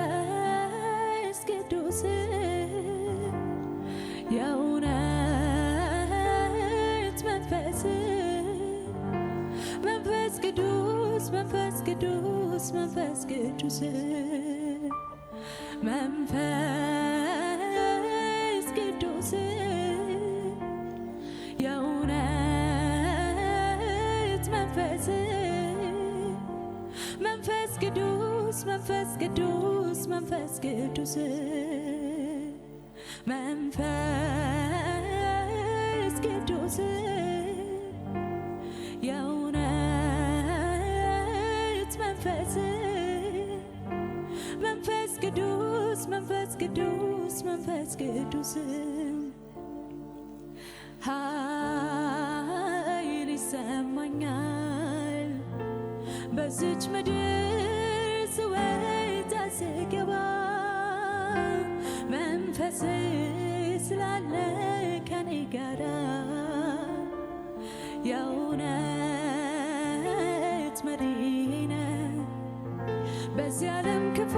መንፈስ ቅዱስ የእውነት መንፈስ መንፈስ ቅዱስ መንፈስ ቅዱስ መንፈስ ቅዱስ መንፈስ ቅዱስ የእውነት መንፈስ መንፈስ ቅዱስ መንፈስ ቅዱስ መንፈስ ቅዱስ መንፈስ ቅዱስ የእውነት መንፈስ መንፈስ ቅዱስ መንፈስ ቅዱስ መንፈስ ቅዱስ ኃይል ይሰማኛል በዚች ምድር ስወጣ ስገባ መንፈስ ስላለ ከኔ ጋራ የእውነት መሪዬ ነህ በዚህ ዓለም ክፋ